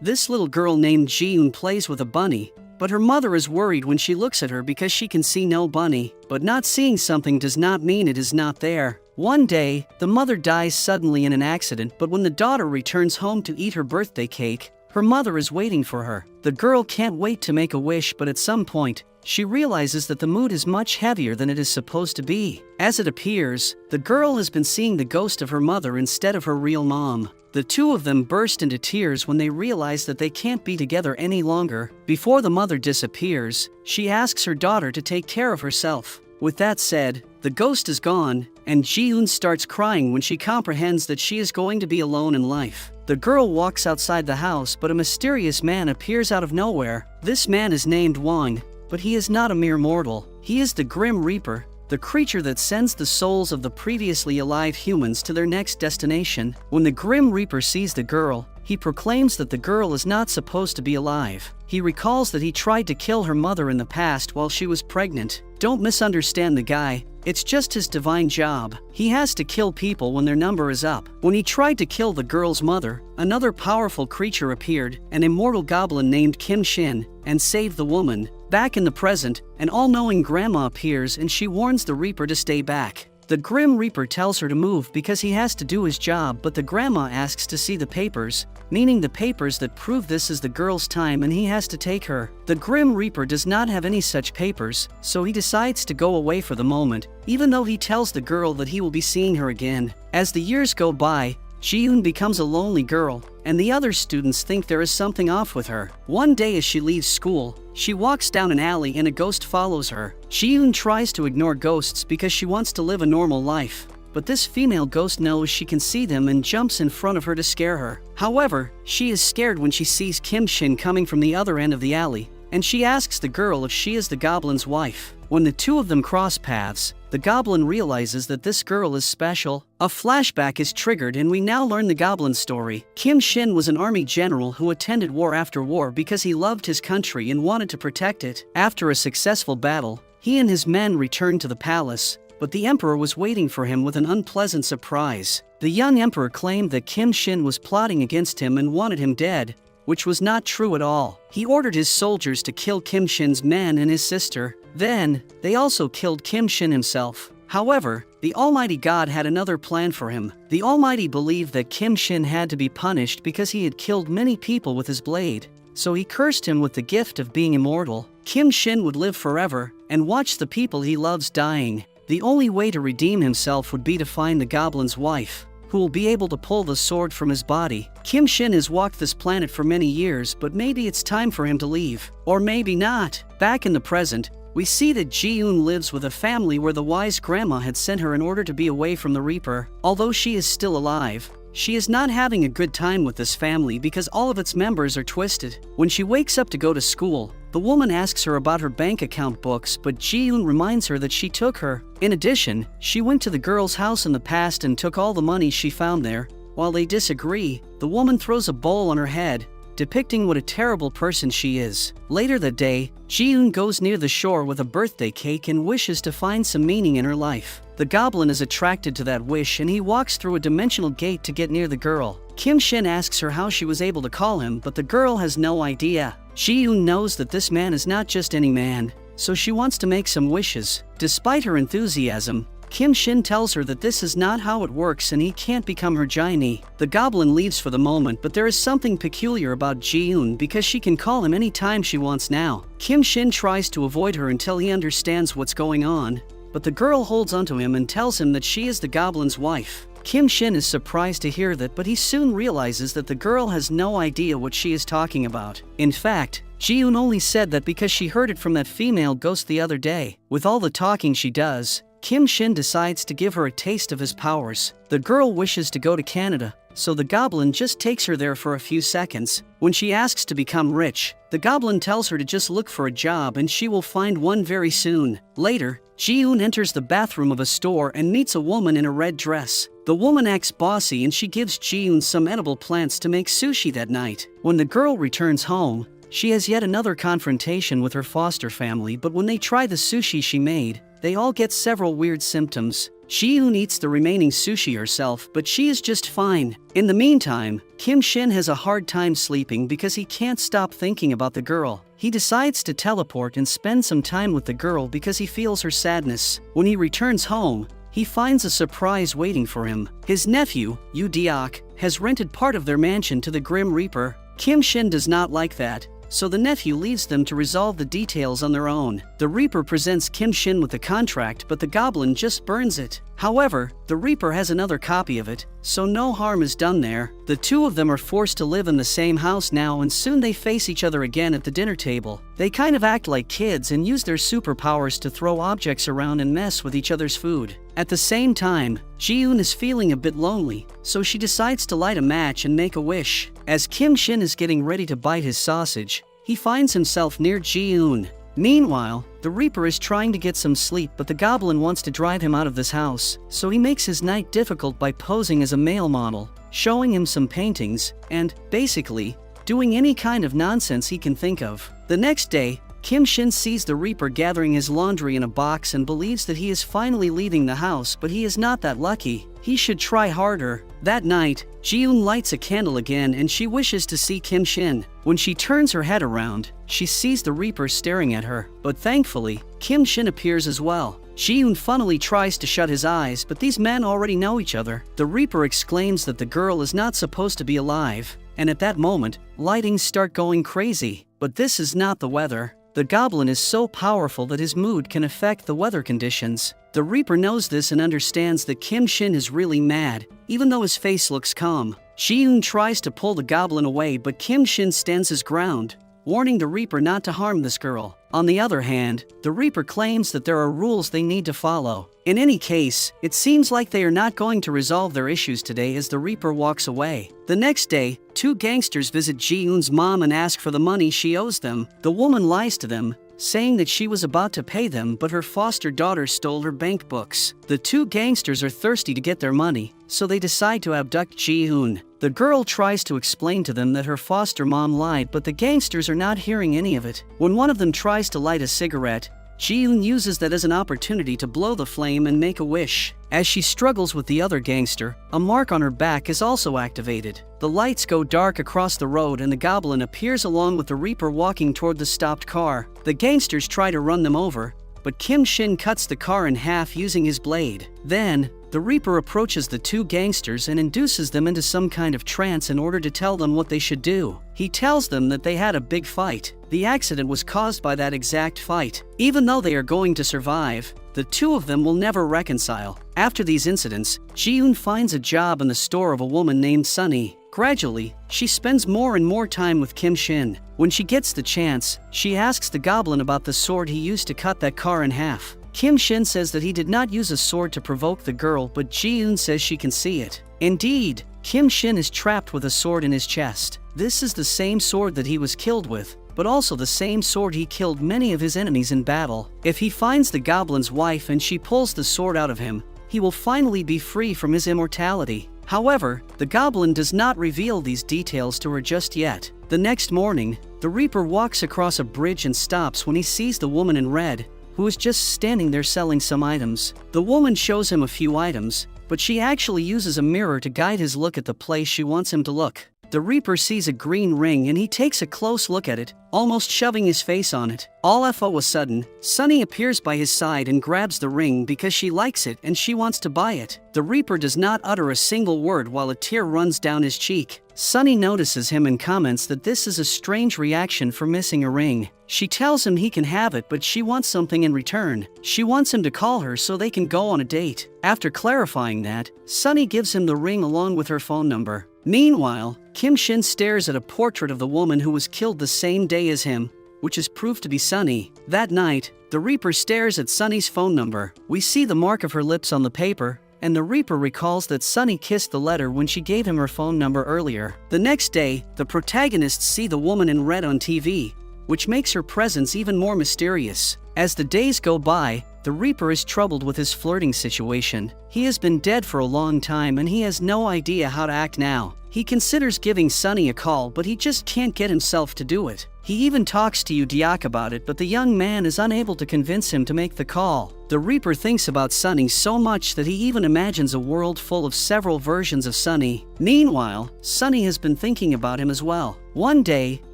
This little girl named Ji-yoon plays with a bunny, but her mother is worried when she looks at her because she can see no bunny. But not seeing something does not mean it is not there. One day, the mother dies suddenly in an accident, but when the daughter returns home to eat her birthday cake, her mother is waiting for her. The girl can't wait to make a wish, but at some point, she realizes that the mood is much heavier than it is supposed to be. As it appears, the girl has been seeing the ghost of her mother instead of her real mom. The two of them burst into tears when they realize that they can't be together any longer. Before the mother disappears, she asks her daughter to take care of herself. With that said, the ghost is gone, and Ji-yoon starts crying when she comprehends that she is going to be alone in life. The girl walks outside the house, but a mysterious man appears out of nowhere. This man is named Wang, but he is not a mere mortal. He is the Grim Reaper, the creature that sends the souls of the previously alive humans to their next destination. When the Grim Reaper sees the girl, he proclaims that the girl is not supposed to be alive. He recalls that he tried to kill her mother in the past while she was pregnant. Don't misunderstand the guy. It's just his divine job. He has to kill people when their number is up. When he tried to kill the girl's mother, another powerful creature appeared, an immortal goblin named Kim Shin, and saved the woman. Back in the present, an all-knowing grandma appears and she warns the Reaper to stay back. The Grim Reaper tells her to move because he has to do his job, but the grandma asks to see the papers, meaning the papers that prove this is the girl's time and he has to take her. The Grim Reaper does not have any such papers, so he decides to go away for the moment, even though he tells the girl that he will be seeing her again. As the years go by, Ji-yoon becomes a lonely girl, and the other students think there is something off with her. One day as she leaves school, she walks down an alley and a ghost follows her. Ji-yoon tries to ignore ghosts because she wants to live a normal life, but this female ghost knows she can see them and jumps in front of her to scare her. However, she is scared when she sees Kim Shin coming from the other end of the alley, and she asks the girl if she is the goblin's wife. When the two of them cross paths, the goblin realizes that this girl is special. A flashback is triggered and we now learn the goblin's story. Kim Shin was an army general who attended war after war because he loved his country and wanted to protect it. After a successful battle, he and his men returned to the palace, but the emperor was waiting for him with an unpleasant surprise. The young emperor claimed that Kim Shin was plotting against him and wanted him dead, which was not true at all. He ordered his soldiers to kill Kim Shin's men and his sister. Then, they also killed Kim Shin himself. However, the Almighty God had another plan for him. The Almighty believed that Kim Shin had to be punished because he had killed many people with his blade, so he cursed him with the gift of being immortal. Kim Shin would live forever and watch the people he loves dying. The only way to redeem himself would be to find the goblin's wife, who will be able to pull the sword from his body. Kim Shin has walked this planet for many years, but maybe it's time for him to leave. Or maybe not. Back in the present, we see that Ji-yoon lives with a family where the wise grandma had sent her in order to be away from the Reaper. Although she is still alive, she is not having a good time with this family because all of its members are twisted. When she wakes up to go to school, the woman asks her about her bank account books, but Ji-yoon reminds her that she took her. In addition, she went to the girl's house in the past and took all the money she found there. While they disagree, the woman throws a bowl on her head, depicting what a terrible person she is. Later that day, Ji-yoon goes near the shore with a birthday cake and wishes to find some meaning in her life. The goblin is attracted to that wish and he walks through a dimensional gate to get near the girl. Kim Shin asks her how she was able to call him, but the girl has no idea. Ji-yoon knows that this man is not just any man, so she wants to make some wishes. Despite her enthusiasm, Kim Shin tells her that this is not how it works and he can't become her genie. The goblin leaves for the moment, but there is something peculiar about Ji-yoon because she can call him any time she wants now. Kim Shin tries to avoid her until he understands what's going on, but the girl holds onto him and tells him that she is the goblin's wife. Kim Shin is surprised to hear that, but he soon realizes that the girl has no idea what she is talking about. In fact, Ji-yoon only said that because she heard it from that female ghost the other day. With all the talking she does, Kim Shin decides to give her a taste of his powers. The girl wishes to go to Canada, so the goblin just takes her there for a few seconds. When she asks to become rich, the goblin tells her to just look for a job and she will find one very soon. Later, Ji-yoon enters the bathroom of a store and meets a woman in a red dress. The woman acts bossy and she gives Ji-yoon some edible plants to make sushi that night. When the girl returns home, she has yet another confrontation with her foster family, but when they try the sushi she made, they all get several weird symptoms. Ji-yoon eats the remaining sushi herself, but she is just fine. In the meantime, Kim Shin has a hard time sleeping because he can't stop thinking about the girl. He decides to teleport and spend some time with the girl because he feels her sadness. When he returns home, he finds a surprise waiting for him. His nephew, Yoo Deok, has rented part of their mansion to the Grim Reaper. Kim Shin does not like that, so the nephew leaves them to resolve the details on their own. The Reaper presents Kim Shin with the contract, but the Goblin just burns it. However, the Reaper has another copy of it, so no harm is done there. The two of them are forced to live in the same house now, and soon they face each other again at the dinner table. They kind of act like kids and use their superpowers to throw objects around and mess with each other's food. At the same time, Ji-yoon is feeling a bit lonely, so she decides to light a match and make a wish. As Kim Shin is getting ready to bite his sausage, he finds himself near Ji-yoon. Meanwhile, the Reaper is trying to get some sleep, but the Goblin wants to drive him out of this house, so he makes his night difficult by posing as a male model, showing him some paintings, and, basically, doing any kind of nonsense he can think of. The next day, Kim Shin sees the Reaper gathering his laundry in a box and believes that he is finally leaving the house, but he is not that lucky. He should try harder. That night, Ji-yoon lights a candle again and she wishes to see Kim Shin. When she turns her head around, she sees the Reaper staring at her, but thankfully, Kim Shin appears as well. Ji-yoon funnily tries to shut his eyes, but these men already know each other. The Reaper exclaims that the girl is not supposed to be alive, and at that moment, lightings start going crazy. But this is not the weather. The Goblin is so powerful that his mood can affect the weather conditions. The Reaper knows this and understands that Kim Shin is really mad, even though his face looks calm. Ji-yoon tries to pull the Goblin away, but Kim Shin stands his ground, warning the Reaper not to harm this girl. On the other hand, the Reaper claims that there are rules they need to follow. In any case, it seems like they are not going to resolve their issues today as the Reaper walks away. The next day, two gangsters visit Ji-yoon's mom and ask for the money she owes them. The woman lies to them, saying that she was about to pay them, but her foster daughter stole her bank books. The two gangsters are thirsty to get their money, so they decide to abduct Ji-yoon. The girl tries to explain to them that her foster mom lied, but the gangsters are not hearing any of it. When one of them tries to light a cigarette, Ji-yoon uses that as an opportunity to blow the flame and make a wish. As she struggles with the other gangster, a mark on her back is also activated. The lights go dark across the road and the Goblin appears along with the Reaper walking toward the stopped car. The gangsters try to run them over, but Kim Shin cuts the car in half using his blade. Then, the Reaper approaches the two gangsters and induces them into some kind of trance in order to tell them what they should do. He tells them that they had a big fight. The accident was caused by that exact fight. Even though they are going to survive, the two of them will never reconcile. After these incidents, Ji-yoon finds a job in the store of a woman named Sunny. Gradually, she spends more and more time with Kim Shin. When she gets the chance, she asks the Goblin about the sword he used to cut that car in half. Kim Shin says that he did not use a sword to provoke the girl, but Ji-yoon says she can see it. Indeed, Kim Shin is trapped with a sword in his chest. This is the same sword that he was killed with, but also the same sword he killed many of his enemies in battle. If he finds the Goblin's wife and she pulls the sword out of him, he will finally be free from his immortality. However, the Goblin does not reveal these details to her just yet. The next morning, the Reaper walks across a bridge and stops when he sees the woman in red, who is just standing there selling some items. The woman shows him a few items, but she actually uses a mirror to guide his look at the place she wants him to look. The Reaper sees a green ring and he takes a close look at it, almost shoving his face on it. All of a sudden, Sunny appears by his side and grabs the ring because she likes it and she wants to buy it. The Reaper does not utter a single word while a tear runs down his cheek. Sunny notices him and comments that this is a strange reaction for missing a ring. She tells him he can have it, but she wants something in return. She wants him to call her so they can go on a date. After clarifying that, Sunny gives him the ring along with her phone number. Meanwhile, Kim Shin stares at a portrait of the woman who was killed the same day as him, which is proved to be Sunny. That night, the Reaper stares at Sunny's phone number. We see the mark of her lips on the paper, and the Reaper recalls that Sunny kissed the letter when she gave him her phone number earlier. The next day, the protagonists see the woman in red on TV, which makes her presence even more mysterious. As the days go by, the Reaper is troubled with his flirting situation. He has been dead for a long time and he has no idea how to act now. He considers giving Sunny a call, but he just can't get himself to do it. He even talks to Yoo Deok about it, but the young man is unable to convince him to make the call. The Reaper thinks about Sunny so much that he even imagines a world full of several versions of Sunny. Meanwhile, Sunny has been thinking about him as well. One day,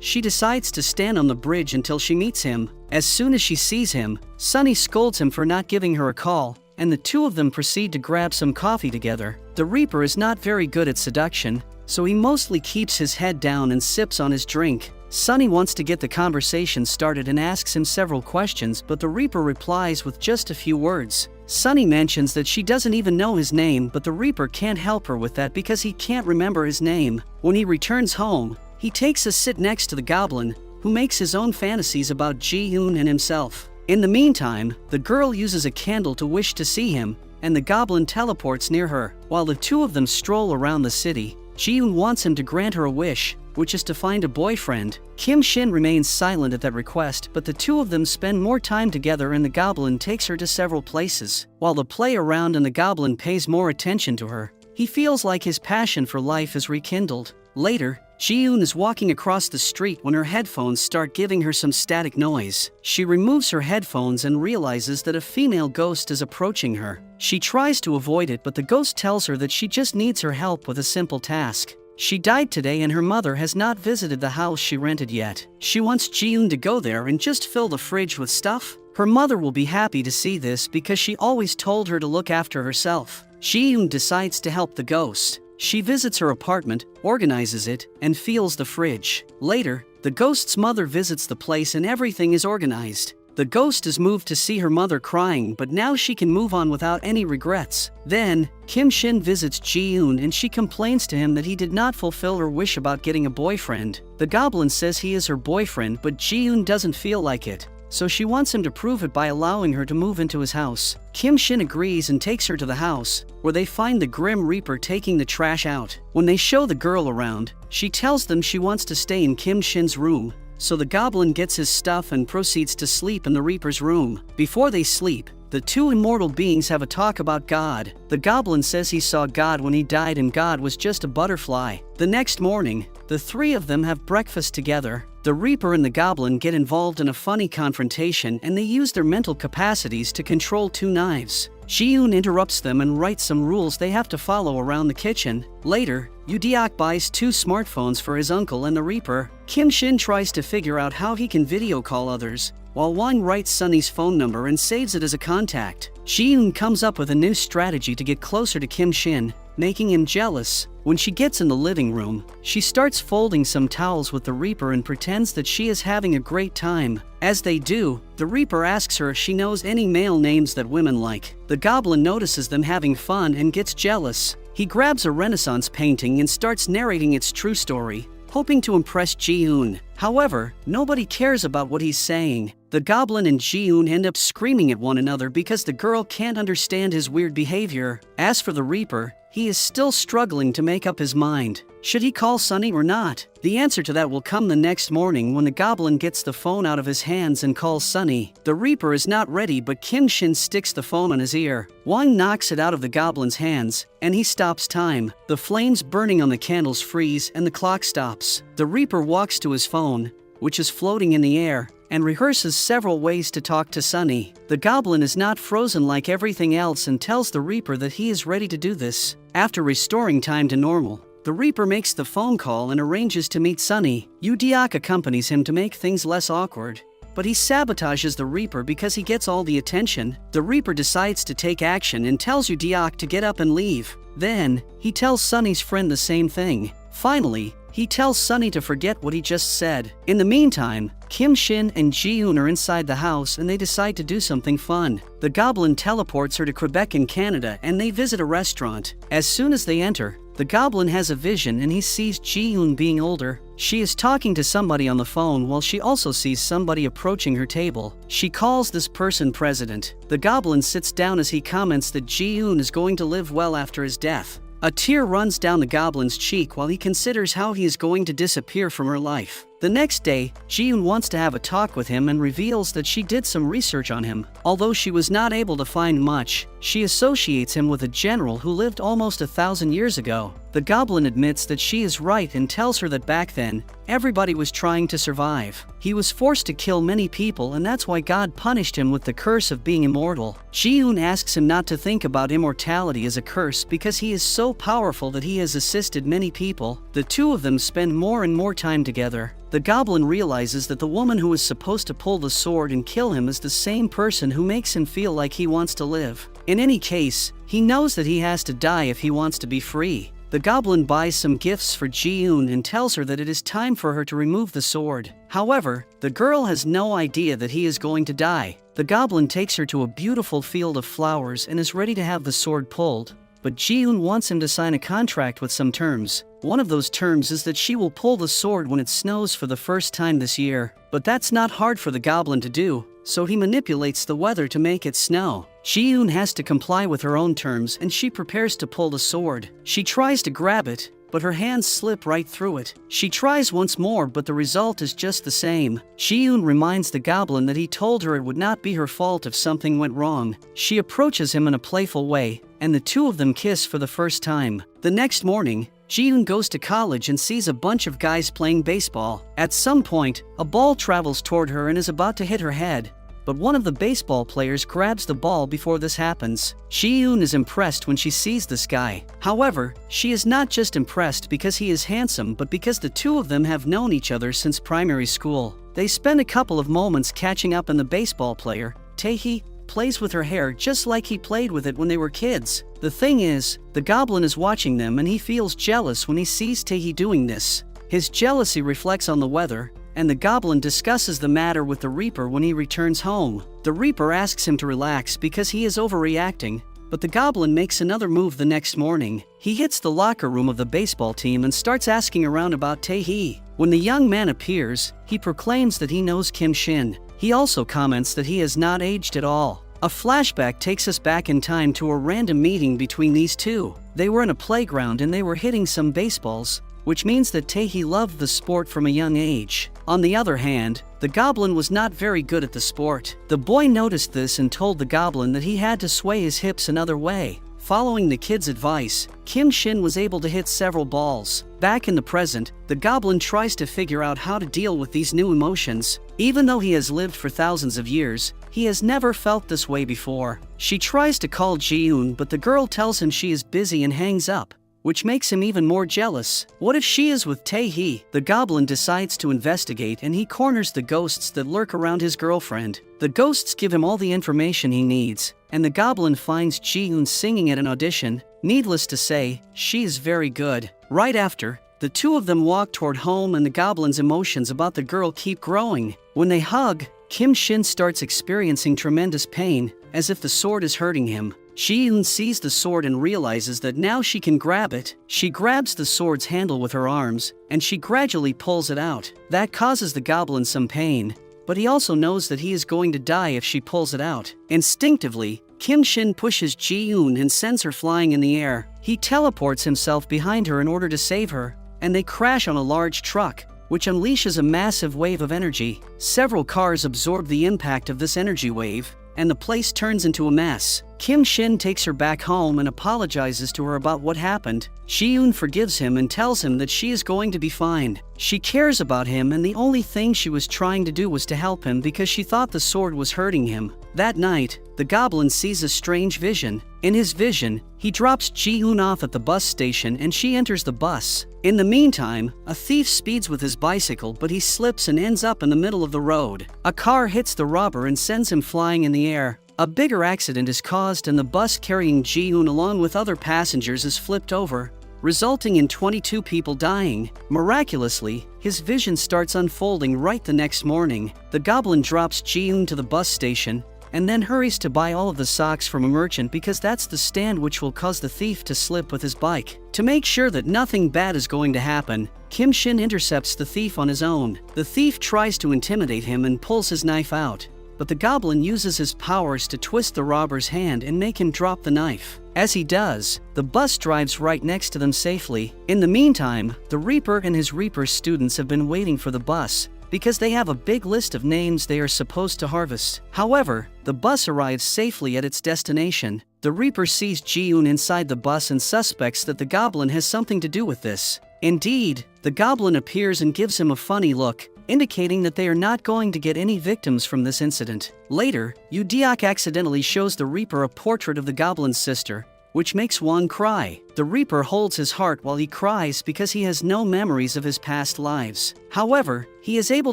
she decides to stand on the bridge until she meets him. As soon as she sees him, Sunny scolds him for not giving her a call, and the two of them proceed to grab some coffee together. The Reaper is not very good at seduction, so he mostly keeps his head down and sips on his drink. Sunny wants to get the conversation started and asks him several questions, but the Reaper replies with just a few words. Sunny mentions that she doesn't even know his name, but the Reaper can't help her with that because he can't remember his name. When he returns home, he takes a sit next to the Goblin, who makes his own fantasies about Ji-hoon and himself. In the meantime, the girl uses a candle to wish to see him, and the Goblin teleports near her. While the two of them stroll around the city, Ji-hoon wants him to grant her a wish, which is to find a boyfriend. Kim Shin remains silent at that request, but the two of them spend more time together and the Goblin takes her to several places. While they play around and the Goblin pays more attention to her, he feels like his passion for life is rekindled. Later, Ji-hoon is walking across the street when her headphones start giving her some static noise. She removes her headphones and realizes that a female ghost is approaching her. She tries to avoid it, but the ghost tells her that she just needs her help with a simple task. She died today and her mother has not visited the house she rented yet. She wants Ji-hoon to go there and just fill the fridge with stuff. Her mother will be happy to see this because she always told her to look after herself. Ji-hoon decides to help the ghost. She visits her apartment, organizes it, and feels the fridge. Later, the ghost's mother visits the place and everything is organized. The ghost is moved to see her mother crying, but now she can move on without any regrets. Then, Kim Shin visits Ji-hoon and she complains to him that he did not fulfill her wish about getting a boyfriend. The Goblin says he is her boyfriend, but Ji-hoon doesn't feel like it, so she wants him to prove it by allowing her to move into his house. Kim Shin agrees and takes her to the house, where they find the Grim Reaper taking the trash out. When they show the girl around, she tells them she wants to stay in Kim Shin's room, so the Goblin gets his stuff and proceeds to sleep in the Reaper's room. Before they sleep, the two immortal beings have a talk about God. The Goblin says he saw God when he died and God was just a butterfly. The next morning, the three of them have breakfast together. The Reaper and the Goblin get involved in a funny confrontation and they use their mental capacities to control two knives. Ji-hoon interrupts them and writes some rules they have to follow around the kitchen. Later, Yoo-deok buys two smartphones for his uncle and the Reaper. Kim Shin tries to figure out how he can video call others, while Wang writes Sunny's phone number and saves it as a contact. Ji-hoon comes up with a new strategy to get closer to Kim Shin, making him jealous. When she gets in the living room, she starts folding some towels with the Reaper and pretends that she is having a great time. As they do, the Reaper asks her if she knows any male names that women like. The Goblin notices them having fun and gets jealous. He grabs a Renaissance painting and starts narrating its true story, hoping to impress Ji-hoon. However, nobody cares about what he's saying. The Goblin and Ji-hoon end up screaming at one another because the girl can't understand his weird behavior. As for the Reaper, he is still struggling to make up his mind. Should he call Sunny or not? The answer to that will come the next morning when the Goblin gets the phone out of his hands and calls Sunny. The Reaper is not ready, but Kim Shin sticks the phone on his ear. Wang knocks it out of the Goblin's hands, and he stops time. The flames burning on the candles freeze and the clock stops. The Reaper walks to his phone, which is floating in the air, and rehearses several ways to talk to Sunny. The Goblin is not frozen like everything else and tells the Reaper that he is ready to do this. After restoring time to normal, the Reaper makes the phone call and arranges to meet Sunny. Yoo-deok accompanies him to make things less awkward, but he sabotages the Reaper because he gets all the attention. The Reaper decides to take action and tells Yoo-deok to get up and leave. Then, he tells Sunny's friend the same thing. Finally, he tells Sunny to forget what he just said. In the meantime, Kim Shin and Ji-hoon are inside the house and they decide to do something fun. The Goblin teleports her to Quebec in Canada and they visit a restaurant. As soon as they enter, the Goblin has a vision and he sees Ji-hoon being older. She is talking to somebody on the phone while she also sees somebody approaching her table. She calls this person President. The Goblin sits down as he comments that Ji-hoon is going to live well after his death. A tear runs down the Goblin's cheek while he considers how he is going to disappear from her life. The next day, Ji-yoon wants to have a talk with him and reveals that she did some research on him. Although she was not able to find much, she associates him with a general who lived almost 1,000 years ago. The Goblin admits that she is right and tells her that back then, everybody was trying to survive. He was forced to kill many people, and that's why God punished him with the curse of being immortal. Ji-yoon asks him not to think about immortality as a curse because he is so powerful that he has assisted many people. The two of them spend more and more time together. The Goblin realizes that the woman who is supposed to pull the sword and kill him is the same person who makes him feel like he wants to live. In any case, he knows that he has to die if he wants to be free. The Goblin buys some gifts for Ji-yoon and tells her that it is time for her to remove the sword. However, the girl has no idea that he is going to die. The Goblin takes her to a beautiful field of flowers and is ready to have the sword pulled. But Ji-yoon wants him to sign a contract with some terms. One of those terms is that she will pull the sword when it snows for the first time this year. But that's not hard for the Goblin to do, so he manipulates the weather to make it snow. Ji-yoon has to comply with her own terms and she prepares to pull the sword. She tries to grab it, but her hands slip right through it. She tries once more, but the result is just the same. Ji-yoon reminds the Goblin that he told her it would not be her fault if something went wrong. She approaches him in a playful way, and the two of them kiss for the first time. The next morning, Ji-yoon goes to college and sees a bunch of guys playing baseball. At some point, a ball travels toward her and is about to hit her head. But one of the baseball players grabs the ball before this happens. Ji-yoon is impressed when she sees this guy. However, she is not just impressed because he is handsome, but because the two of them have known each other since primary school. They spend a couple of moments catching up, and the baseball player, Tae-hee, plays with her hair just like he played with it when they were kids. The thing is, the Goblin is watching them and he feels jealous when he sees Tae-hee doing this. His jealousy reflects on the weather, and the Goblin discusses the matter with the Reaper when he returns home. The Reaper asks him to relax because he is overreacting, but the Goblin makes another move the next morning. He hits the locker room of the baseball team and starts asking around about Tae-hee. When the young man appears, he proclaims that he knows Kim Shin. He also comments that he has not aged at all. A flashback takes us back in time to a random meeting between these two. They were in a playground and they were hitting some baseballs, which means that Tae-hee loved the sport from a young age. On the other hand, the Goblin was not very good at the sport. The boy noticed this and told the Goblin that he had to sway his hips another way. Following the kid's advice, Kim Shin was able to hit several balls. Back in the present, the Goblin tries to figure out how to deal with these new emotions. Even though he has lived for thousands of years, he has never felt this way before. She tries to call Ji-yoon, but the girl tells him she is busy and hangs up, which makes him even more jealous. What if she is with Tae-hee? The Goblin decides to investigate and he corners the ghosts that lurk around his girlfriend. The ghosts give him all the information he needs, and the Goblin finds Ji-yoon singing at an audition. Needless to say, she is very good. Right after, the two of them walk toward home and the Goblin's emotions about the girl keep growing. When they hug, Kim Shin starts experiencing tremendous pain, as if the sword is hurting him. Ji-yoon sees the sword and realizes that now she can grab it. She grabs the sword's handle with her arms, and she gradually pulls it out. That causes the Goblin some pain, but he also knows that he is going to die if she pulls it out. Instinctively, Kim Shin pushes Ji-yoon and sends her flying in the air. He teleports himself behind her in order to save her, and they crash on a large truck, which unleashes a massive wave of energy. Several cars absorb the impact of this energy wave, and the place turns into a mess. Kim Shin takes her back home and apologizes to her about what happened. Ji-yoon forgives him and tells him that she is going to be fine. She cares about him, and the only thing she was trying to do was to help him because she thought the sword was hurting him. That night, the Goblin sees a strange vision. In his vision, he drops Ji-yoon off at the bus station and she enters the bus. In the meantime, a thief speeds with his bicycle, but he slips and ends up in the middle of the road. A car hits the robber and sends him flying in the air. A bigger accident is caused and the bus carrying Ji-yoon along with other passengers is flipped over, resulting in 22 people dying. Miraculously, his vision starts unfolding right the next morning. The Goblin drops Ji-yoon to the bus station and then hurries to buy all of the socks from a merchant because that's the stand which will cause the thief to slip with his bike. To make sure that nothing bad is going to happen, Kim Shin intercepts the thief on his own. The thief tries to intimidate him and pulls his knife out, but the Goblin uses his powers to twist the robber's hand and make him drop the knife. As he does, the bus drives right next to them safely. In the meantime, the Reaper and his Reaper students have been waiting for the bus because they have a big list of names they are supposed to harvest. However, the bus arrives safely at its destination. The Reaper sees Ji-yoon inside the bus and suspects that the Goblin has something to do with this. Indeed, the Goblin appears and gives him a funny look, indicating that they are not going to get any victims from this incident. Later, Yu-deok accidentally shows the Reaper a portrait of the Goblin's sister, which makes Wang cry. The Reaper holds his heart while he cries because he has no memories of his past lives. However, he is able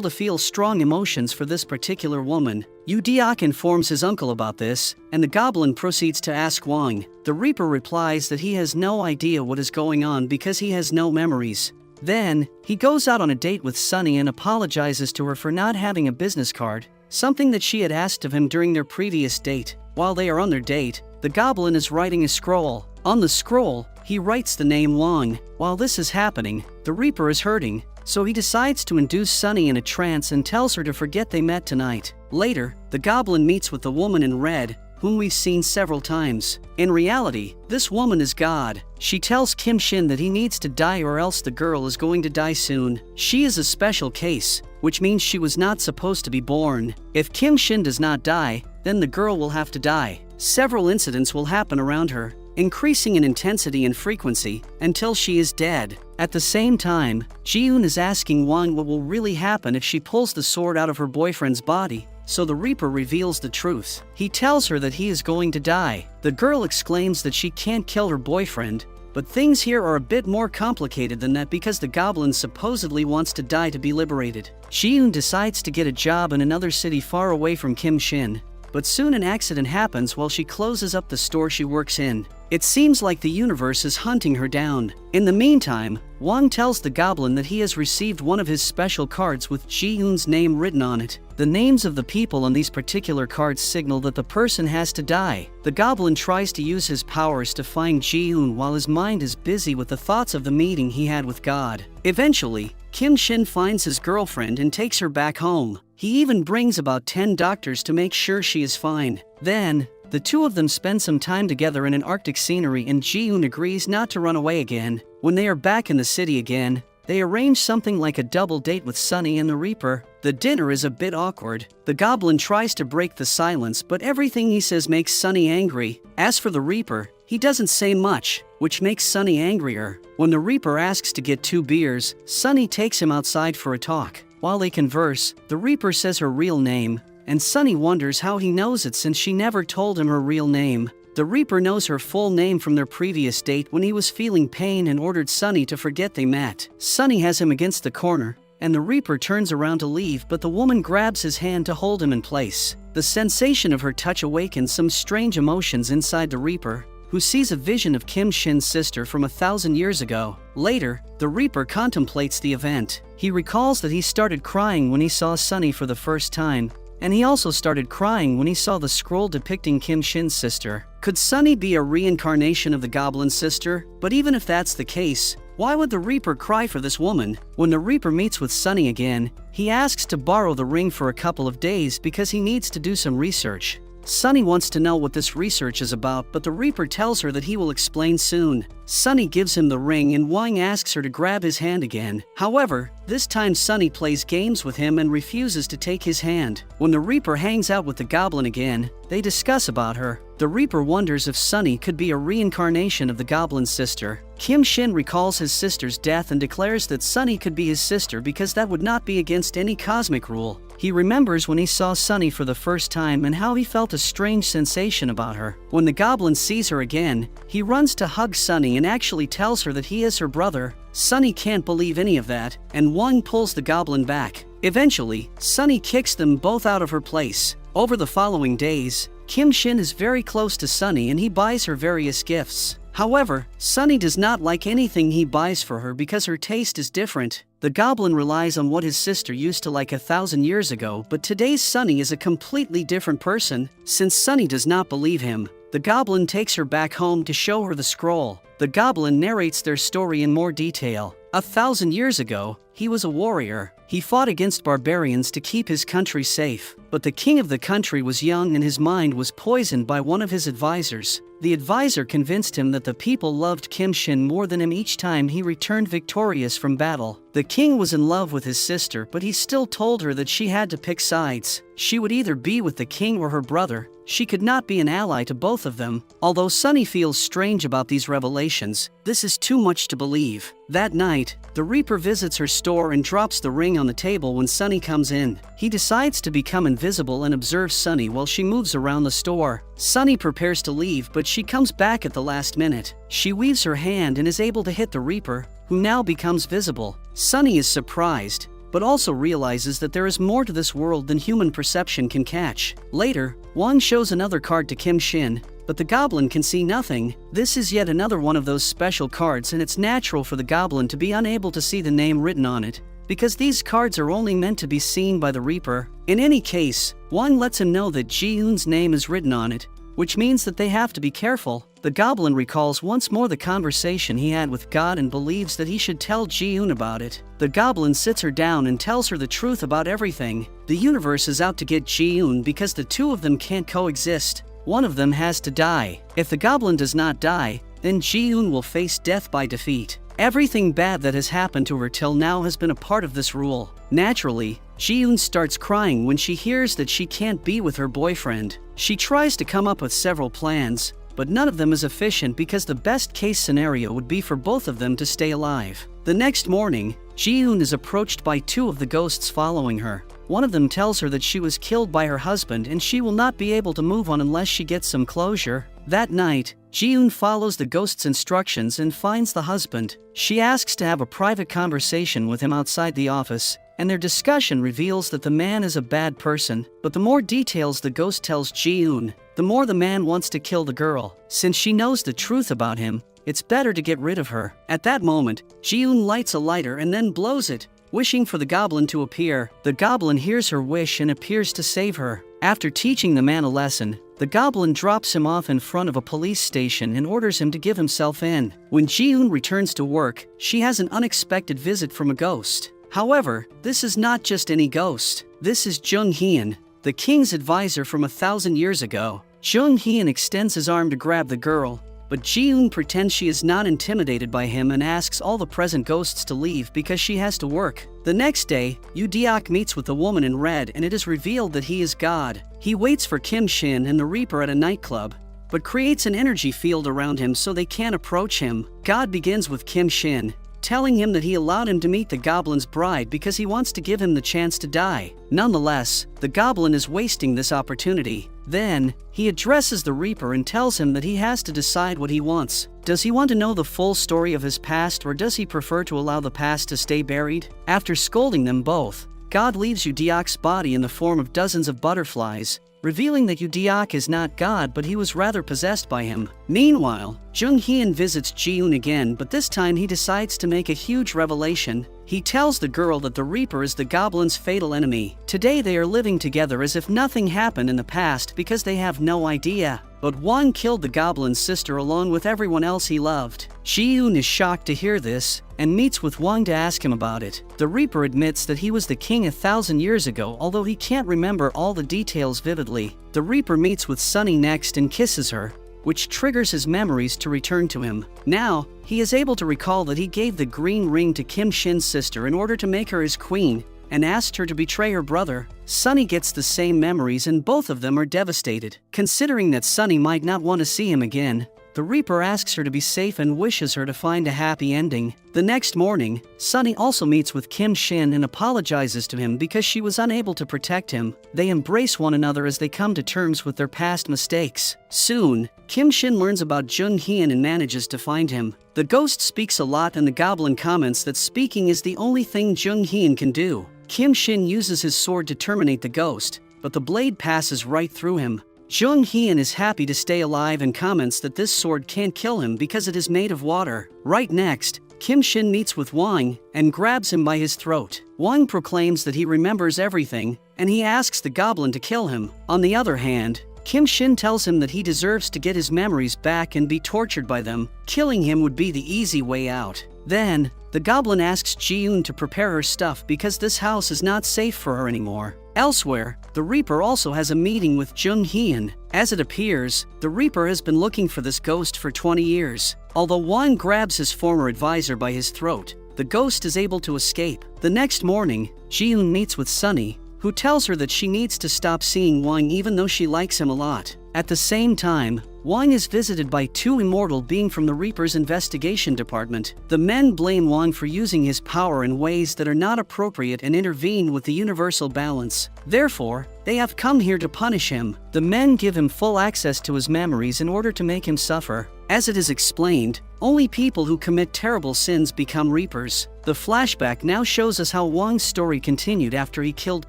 to feel strong emotions for this particular woman. Yu-deok informs his uncle about this, and the Goblin proceeds to ask Wang. The Reaper replies that he has no idea what is going on because he has no memories. Then, he goes out on a date with Sunny and apologizes to her for not having a business card, something that she had asked of him during their previous date. While they are on their date, the Goblin is writing a scroll. On the scroll, he writes the name Wang. While this is happening, the Reaper is hurting, so he decides to induce Sunny in a trance and tells her to forget they met tonight. Later, the Goblin meets with the woman in red, whom we've seen several times. In reality, this woman is God. She tells Kim Shin that he needs to die or else the girl is going to die soon. She is a special case, which means she was not supposed to be born. If Kim Shin does not die, then the girl will have to die. Several incidents will happen around her, increasing in intensity and frequency until she is dead. At the same time, Ji-yoon is asking Wang what will really happen if she pulls the sword out of her boyfriend's body. So the Reaper reveals the truth. He tells her that he is going to die. The girl exclaims that she can't kill her boyfriend, but things here are a bit more complicated than that because the Goblin supposedly wants to die to be liberated. Ji-yoon decides to get a job in another city far away from Kim Shin, but soon an accident happens while she closes up the store she works in. It seems like the universe is hunting her down. In the meantime, Wang tells the Goblin that he has received one of his special cards with Ji-yoon's name written on it. The names of the people on these particular cards signal that the person has to die. The Goblin tries to use his powers to find Ji-yoon while his mind is busy with the thoughts of the meeting he had with God. Eventually, Kim Shin finds his girlfriend and takes her back home. He even brings about 10 doctors to make sure she is fine. Then, the two of them spend some time together in an Arctic scenery and Ji-yoon agrees not to run away again. When they are back in the city again, they arrange something like a double date with Sunny and the Reaper. The dinner is a bit awkward. The Goblin tries to break the silence, but everything he says makes Sunny angry. As for the Reaper, he doesn't say much, which makes Sunny angrier. When the Reaper asks to get 2 beers, Sunny takes him outside for a talk. While they converse, the Reaper says her real name, and Sunny wonders how he knows it since she never told him her real name. The Reaper knows her full name from their previous date when he was feeling pain and ordered Sunny to forget they met. Sunny has him against the corner, and the Reaper turns around to leave, but the woman grabs his hand to hold him in place. The sensation of her touch awakens some strange emotions inside the Reaper, who sees a vision of Kim Shin's sister from 1,000 years ago. Later, the Reaper contemplates the event. He recalls that he started crying when he saw Sunny for the first time, and he also started crying when he saw the scroll depicting Kim Shin's sister. Could Sunny be a reincarnation of the Goblin's sister? But even if that's the case, why would the Reaper cry for this woman? When the Reaper meets with Sunny again, he asks to borrow the ring for a couple of days because he needs to do some research. Sunny wants to know what this research is about, but the Reaper tells her that he will explain soon. Sunny gives him the ring and Wang asks her to grab his hand again. However, this time Sunny plays games with him and refuses to take his hand. When the Reaper hangs out with the Goblin again, they discuss about her. The Reaper wonders if Sunny could be a reincarnation of the Goblin's sister. Kim Shin recalls his sister's death and declares that Sunny could be his sister because that would not be against any cosmic rule. He remembers when he saw Sunny for the first time and how he felt a strange sensation about her. When the Goblin sees her again, he runs to hug Sunny and actually tells her that he is her brother. Sunny can't believe any of that, and Wang pulls the Goblin back. Eventually, Sunny kicks them both out of her place. Over the following days, Kim Shin is very close to Sunny and he buys her various gifts. However, Sunny does not like anything he buys for her because her taste is different. The Goblin relies on what his sister used to like 1,000 years ago, but today's Sunny is a completely different person. Since Sunny does not believe him, the Goblin takes her back home to show her the scroll. The Goblin narrates their story in more detail. 1,000 years ago, he was a warrior. He fought against barbarians to keep his country safe. But the king of the country was young and his mind was poisoned by one of his advisors. The advisor convinced him that the people loved Kim Shin more than him each time he returned victorious from battle. The king was in love with his sister, but he still told her that she had to pick sides. She would either be with the king or her brother. She could not be an ally to both of them. Although Sunny feels strange about these revelations, this is too much to believe. That night, the Reaper visits her store and drops the ring on the table when Sunny comes in. He decides to become invisible and observes Sunny while she moves around the store. Sunny prepares to leave, but she comes back at the last minute. She weaves her hand and is able to hit the Reaper, who now becomes visible. Sunny is surprised, but also realizes that there is more to this world than human perception can catch. Later, Wang shows another card to Kim Shin, but the Goblin can see nothing. This is yet another one of those special cards, and it's natural for the Goblin to be unable to see the name written on it, because these cards are only meant to be seen by the Reaper. In any case, Wang lets him know that Ji-Eun's name is written on it, which means that they have to be careful. The Goblin recalls once more the conversation he had with God and believes that he should tell Ji-Eun about it. The Goblin sits her down and tells her the truth about everything. The universe is out to get Ji-Eun because the two of them can't coexist. One of them has to die. If the Goblin does not die, then Ji-Eun will face death by defeat. Everything bad that has happened to her till now has been a part of this rule. Naturally, Ji-Eun starts crying when she hears that she can't be with her boyfriend. She tries to come up with several plans, but none of them is efficient because the best case scenario would be for both of them to stay alive. The next morning, Ji-Eun is approached by two of the ghosts following her. One of them tells her that she was killed by her husband and she will not be able to move on unless she gets some closure. That night, Ji-Eun follows the ghost's instructions and finds the husband. She asks to have a private conversation with him outside the office, and their discussion reveals that the man is a bad person. But the more details the ghost tells Ji-Eun, the more the man wants to kill the girl. Since she knows the truth about him, it's better to get rid of her. At that moment, Ji-Eun lights a lighter and then blows it, wishing for the Goblin to appear. The Goblin hears her wish and appears to save her. After teaching the man a lesson, the Goblin drops him off in front of a police station and orders him to give himself in. When Ji-Eun returns to work, she has an unexpected visit from a ghost. However, this is not just any ghost. This is Jung Hyun, the king's advisor from 1,000 years ago. Jung Hyun extends his arm to grab the girl, but Ji-Eun pretends she is not intimidated by him and asks all the present ghosts to leave because she has to work. The next day, Yoo Deok meets with the woman in red and it is revealed that he is God. He waits for Kim Shin and the Reaper at a nightclub, but creates an energy field around him so they can't approach him. God begins with Kim Shin, telling him that he allowed him to meet the Goblin's bride because he wants to give him the chance to die. Nonetheless, the Goblin is wasting this opportunity. Then, he addresses the Reaper and tells him that he has to decide what he wants. Does he want to know the full story of his past, or does he prefer to allow the past to stay buried? After scolding them both, God leaves Yoo Deok's body in the form of dozens of butterflies, revealing that Yoo Deok is not God but he was rather possessed by him. Meanwhile, Jung Hyun visits Ji-Eun again, but this time he decides to make a huge revelation. He tells the girl that the Reaper is the Goblin's fatal enemy. Today they are living together as if nothing happened in the past because they have no idea. But Wang killed the Goblin's sister along with everyone else he loved. Ji-Eun is shocked to hear this and meets with Wang to ask him about it. The Reaper admits that he was the king 1,000 years ago, although he can't remember all the details vividly. The Reaper meets with Sunny next and kisses her, which triggers his memories to return to him. Now, he is able to recall that he gave the green ring to Kim Shin's sister in order to make her his queen, and asked her to betray her brother. Sunny gets the same memories and both of them are devastated. Considering that Sunny might not want to see him again, the Reaper asks her to be safe and wishes her to find a happy ending. The next morning, Sunny also meets with Kim Shin and apologizes to him because she was unable to protect him. They embrace one another as they come to terms with their past mistakes. Soon, Kim Shin learns about Jung Hyun and manages to find him. The ghost speaks a lot and the Goblin comments that speaking is the only thing Jung Hyun can do. Kim Shin uses his sword to terminate the ghost, but the blade passes right through him. Jung Hyun is happy to stay alive and comments that this sword can't kill him because it is made of water. Right next, Kim Shin meets with Wang and grabs him by his throat. Wang proclaims that he remembers everything, and he asks the Goblin to kill him. On the other hand, Kim Shin tells him that he deserves to get his memories back and be tortured by them. Killing him would be the easy way out. Then, the Goblin asks Ji-yoon to prepare her stuff because this house is not safe for her anymore. Elsewhere, the Reaper also has a meeting with Jung-hyun. As it appears, the Reaper has been looking for this ghost for 20 years. Although Wang grabs his former advisor by his throat, the ghost is able to escape. The next morning, Ji-yoon meets with Sunny, who tells her that she needs to stop seeing Wang even though she likes him a lot. At the same time, Wang is visited by two immortal beings from the Reaper's investigation department. The men blame Wang for using his power in ways that are not appropriate and intervene with the universal balance. Therefore, they have come here to punish him. The men give him full access to his memories in order to make him suffer. As it is explained, only people who commit terrible sins become Reapers. The flashback now shows us how Wang's story continued after he killed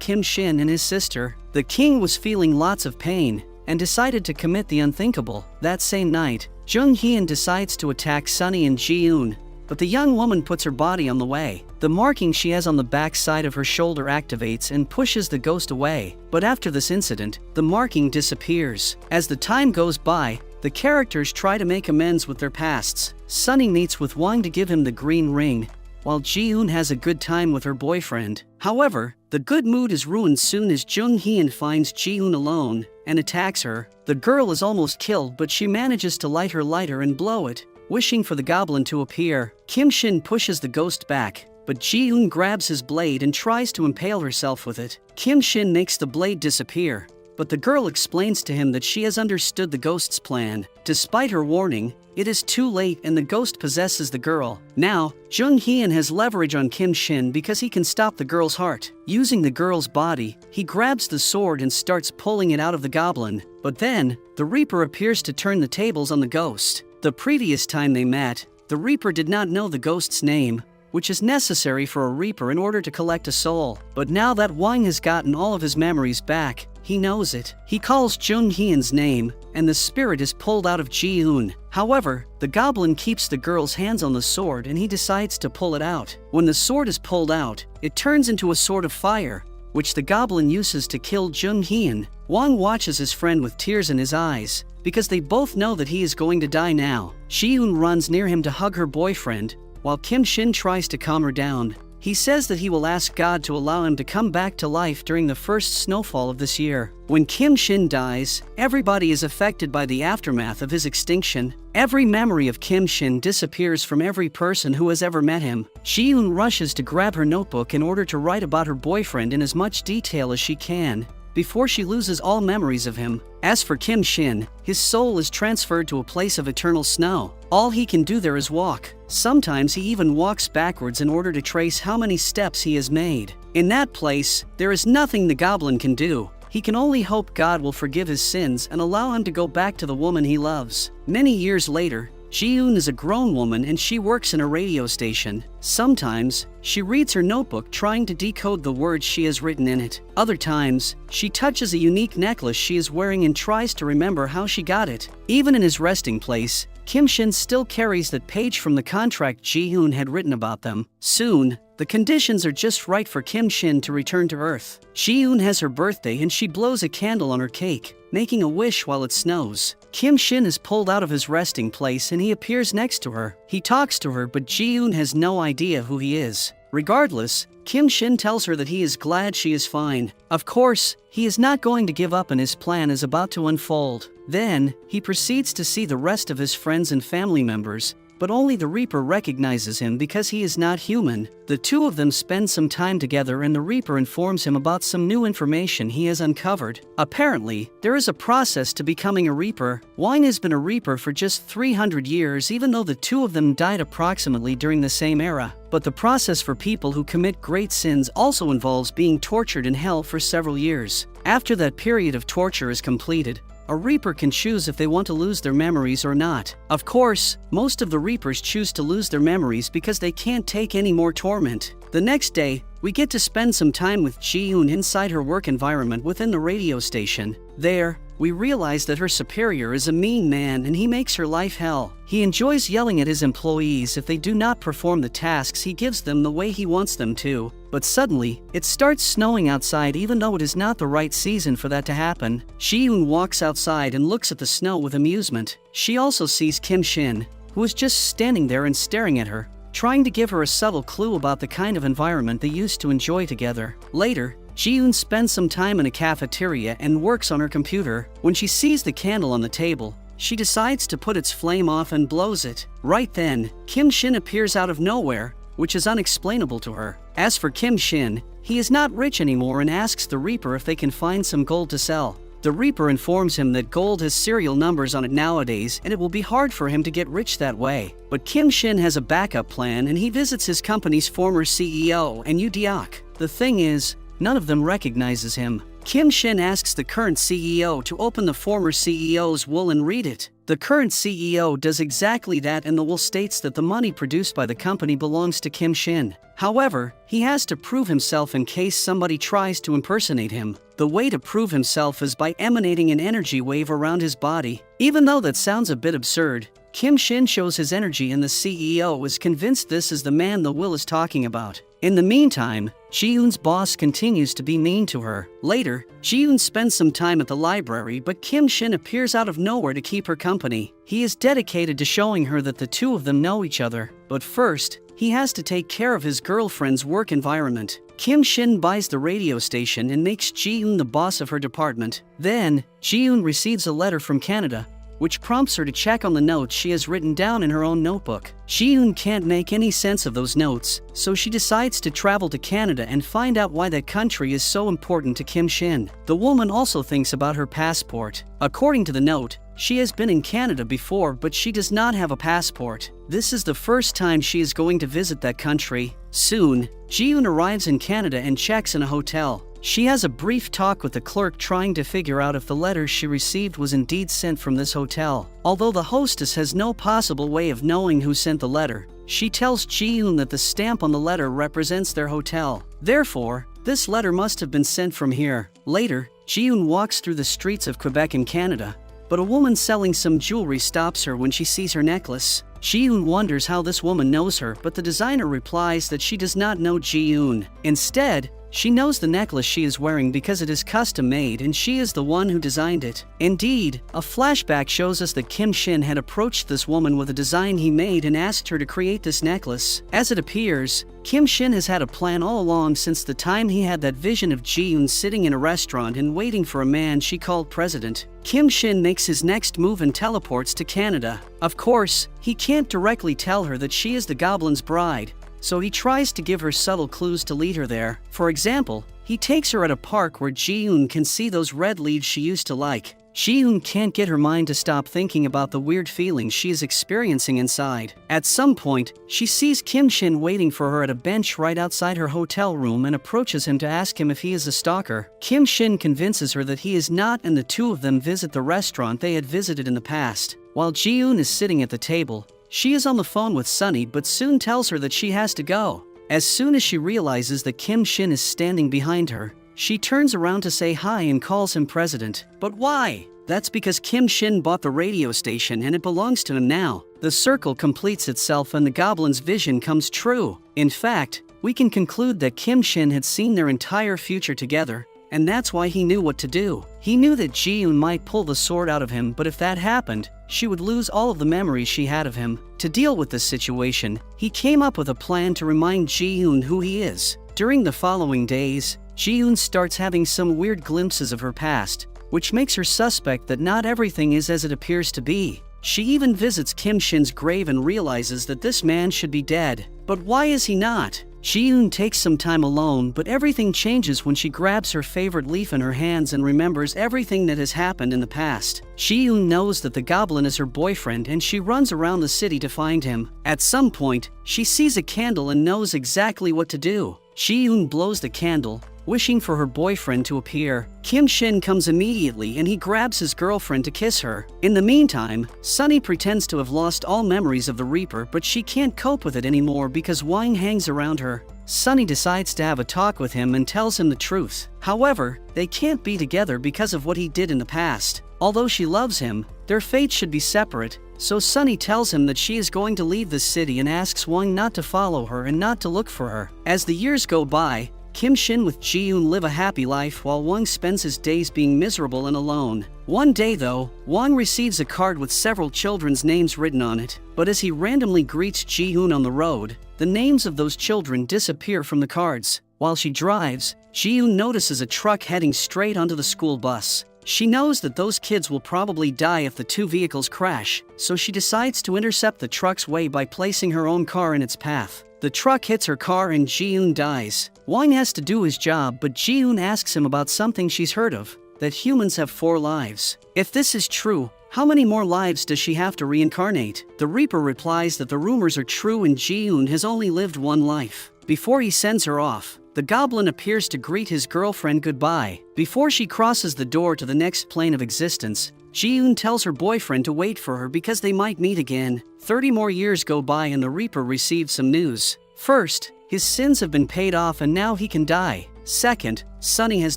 Kim Shin and his sister. The king was feeling lots of pain and decided to commit the unthinkable. That same night, Jung-hyun decides to attack Sunny and Ji-yoon, but the young woman puts her body on the way. The marking she has on the back side of her shoulder activates and pushes the ghost away. But after this incident, the marking disappears. As the time goes by, the characters try to make amends with their pasts. Sunny meets with Wang to give him the green ring, while Ji-yoon has a good time with her boyfriend. However, the good mood is ruined soon as Jung-hyun finds Ji-yoon alone and attacks her. The girl is almost killed, but she manages to light her lighter and blow it, wishing for the Goblin to appear. Kim Shin pushes the ghost back, but Ji-yoon grabs his blade and tries to impale herself with it. Kim Shin makes the blade disappear, but the girl explains to him that she has understood the ghost's plan. Despite her warning, it is too late and the ghost possesses the girl. Now, Jung-hyun has leverage on Kim Shin because he can stop the girl's heart. Using the girl's body, he grabs the sword and starts pulling it out of the Goblin. But then, the Reaper appears to turn the tables on the ghost. The previous time they met, the Reaper did not know the ghost's name, which is necessary for a Reaper in order to collect a soul. But now that Wang has gotten all of his memories back, he knows it. He calls Jung-hyun's name, and the spirit is pulled out of Ji-yoon. However, the Goblin keeps the girl's hands on the sword and he decides to pull it out. When the sword is pulled out, it turns into a sword of fire, which the Goblin uses to kill Jung-hyun. Wang watches his friend with tears in his eyes, because they both know that he is going to die now. Ji-yoon runs near him to hug her boyfriend, while Kim Shin tries to calm her down. He says that he will ask God to allow him to come back to life during the first snowfall of this year. When Kim Shin dies, everybody is affected by the aftermath of his extinction. Every memory of Kim Shin disappears from every person who has ever met him. Ji-yoon rushes to grab her notebook in order to write about her boyfriend in as much detail as she can, before she loses all memories of him. As for Kim Shin, his soul is transferred to a place of eternal snow. All he can do there is walk. Sometimes he even walks backwards in order to trace how many steps he has made. In that place, there is nothing the Goblin can do. He can only hope God will forgive his sins and allow him to go back to the woman he loves. Many years later, Ji-yoon is a grown woman and she works in a radio station. Sometimes, she reads her notebook trying to decode the words she has written in it. Other times, she touches a unique necklace she is wearing and tries to remember how she got it. Even in his resting place, Kim Shin still carries that page from the contract Ji-yoon had written about them. Soon, the conditions are just right for Kim Shin to return to Earth. Ji-yoon has her birthday and she blows a candle on her cake, making a wish while it snows. Kim Shin is pulled out of his resting place and he appears next to her. He talks to her, but Ji-yoon has no idea who he is. Regardless, Kim Shin tells her that he is glad she is fine. Of course, he is not going to give up and his plan is about to unfold. Then, he proceeds to see the rest of his friends and family members, but only the Reaper recognizes him because he is not human. The two of them spend some time together and the Reaper informs him about some new information he has uncovered. Apparently, there is a process to becoming a Reaper. Wang has been a Reaper for just 300 years even though the two of them died approximately during the same era. But the process for people who commit great sins also involves being tortured in hell for several years. After that period of torture is completed, a Reaper can choose if they want to lose their memories or not. Of course, most of the Reapers choose to lose their memories because they can't take any more torment. The next day, we get to spend some time with Ji-yoon inside her work environment within the radio station. There, we realize that her superior is a mean man and he makes her life hell. He enjoys yelling at his employees if they do not perform the tasks he gives them the way he wants them to. But suddenly, it starts snowing outside even though it is not the right season for that to happen. Ji-yoon walks outside and looks at the snow with amusement. She also sees Kim Shin, who is just standing there and staring at her. trying to give her a subtle clue about the kind of environment they used to enjoy together. Later, Ji-yoon spends some time in a cafeteria and works on her computer. When she sees the candle on the table, she decides to put its flame off and blows it. Right then, Kim Shin appears out of nowhere, which is unexplainable to her. As for Kim Shin, he is not rich anymore and asks the Reaper if they can find some gold to sell. The Reaper informs him that gold has serial numbers on it nowadays and it will be hard for him to get rich that way. But Kim Shin has a backup plan and he visits his company's former CEO and Yoo Deok. The thing is, none of them recognizes him. Kim Shin asks the current CEO to open the former CEO's will and read it. The current CEO does exactly that and the will states that the money produced by the company belongs to Kim Shin. However, he has to prove himself in case somebody tries to impersonate him. The way to prove himself is by emanating an energy wave around his body. Even though that sounds a bit absurd, Kim Shin shows his energy and the CEO is convinced this is the man the will is talking about. In the meantime, Ji-yoon's boss continues to be mean to her. Later, Ji-yoon spends some time at the library, but Kim Shin appears out of nowhere to keep her company. He is dedicated to showing her that the two of them know each other. But first, he has to take care of his girlfriend's work environment. Kim Shin buys the radio station and makes Ji-yoon the boss of her department. Then, Ji-yoon receives a letter from Canada, which prompts her to check on the notes she has written down in her own notebook. Ji-yoon can't make any sense of those notes, so she decides to travel to Canada and find out why that country is so important to Kim Shin. The woman also thinks about her passport. According to the note, she has been in Canada before, but she does not have a passport. This is the first time she is going to visit that country. Soon, Ji-yoon arrives in Canada and checks in a hotel. She has a brief talk with the clerk trying to figure out if the letter she received was indeed sent from this hotel. Although the hostess has no possible way of knowing who sent the letter, she tells Ji-yoon that the stamp on the letter represents their hotel. Therefore, this letter must have been sent from here. Later, Ji-yoon walks through the streets of Quebec in Canada, but a woman selling some jewelry stops her when she sees her necklace. Ji-yoon wonders how this woman knows her, but the designer replies that she does not know Ji-yoon. Instead, she knows the necklace she is wearing because it is custom made and she is the one who designed it. Indeed, a flashback shows us that Kim Shin had approached this woman with a design he made and asked her to create this necklace. As it appears, Kim Shin has had a plan all along since the time he had that vision of Ji-yoon sitting in a restaurant and waiting for a man she called president. Kim Shin makes his next move and teleports to Canada. Of course, he can't directly tell her that she is the Goblin's bride, so he tries to give her subtle clues to lead her there. For example, he takes her at a park where Ji-yoon can see those red leaves she used to like. Ji-yoon can't get her mind to stop thinking about the weird feelings she is experiencing inside. At some point, she sees Kim Shin waiting for her at a bench right outside her hotel room and approaches him to ask him if he is a stalker. Kim Shin convinces her that he is not and the two of them visit the restaurant they had visited in the past. While Ji-yoon is sitting at the table, she is on the phone with Sunny but soon tells her that she has to go. As soon as she realizes that Kim Shin is standing behind her, she turns around to say hi and calls him president. But why? That's because Kim Shin bought the radio station and it belongs to him now. The circle completes itself and the Goblin's vision comes true. In fact, we can conclude that Kim Shin had seen their entire future together, and that's why he knew what to do. He knew that Ji-yoon might pull the sword out of him, but if that happened, she would lose all of the memories she had of him. To deal with this situation, he came up with a plan to remind Ji-yoon who he is. During the following days, Ji-yoon starts having some weird glimpses of her past, which makes her suspect that not everything is as it appears to be. She even visits Kim Shin's grave and realizes that this man should be dead. But why is he not? Ji-yoon takes some time alone, but everything changes when she grabs her favorite leaf in her hands and remembers everything that has happened in the past. Ji-yoon knows that the Goblin is her boyfriend and she runs around the city to find him. At some point, she sees a candle and knows exactly what to do. Ji-yoon blows the candle, wishing for her boyfriend to appear. Kim Shin comes immediately and he grabs his girlfriend to kiss her. In the meantime, Sunny pretends to have lost all memories of the Reaper, but she can't cope with it anymore because Wang hangs around her. Sunny decides to have a talk with him and tells him the truth. However, they can't be together because of what he did in the past. Although she loves him, their fates should be separate, so Sunny tells him that she is going to leave the city and asks Wang not to follow her and not to look for her. As the years go by, Kim Shin with Ji-yoon live a happy life while Wang spends his days being miserable and alone. One day though, Wang receives a card with several children's names written on it, but as he randomly greets Ji-yoon on the road, the names of those children disappear from the cards. While she drives, Ji-yoon notices a truck heading straight onto the school bus. She knows that those kids will probably die if the two vehicles crash, so she decides to intercept the truck's way by placing her own car in its path. The truck hits her car and Ji-yoon dies. Wang has to do his job, but Ji-yoon asks him about something she's heard of, that humans have 4 lives. If this is true, how many more lives does she have to reincarnate? The Reaper replies that the rumors are true and Ji-yoon has only lived 1 life. Before he sends her off, the Goblin appears to greet his girlfriend goodbye. Before she crosses the door to the next plane of existence, Ji-yoon tells her boyfriend to wait for her because they might meet again. 30 more years go by and the Reaper receives some news. First, his sins have been paid off and now he can die. Second, Sunny has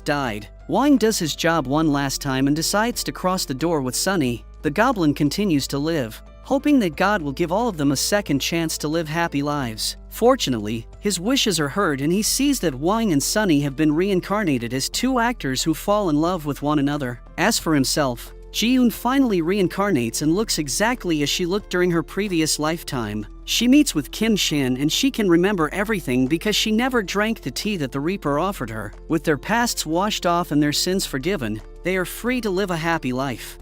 died. Wang does his job one last time and decides to cross the door with Sunny. The Goblin continues to live, hoping that God will give all of them a second chance to live happy lives. Fortunately, his wishes are heard and he sees that Wang and Sunny have been reincarnated as 2 actors who fall in love with one another. As for himself, Ji-yoon finally reincarnates and looks exactly as she looked during her previous lifetime. She meets with Kim Shin and she can remember everything because she never drank the tea that the Reaper offered her. With their pasts washed off and their sins forgiven, they are free to live a happy life.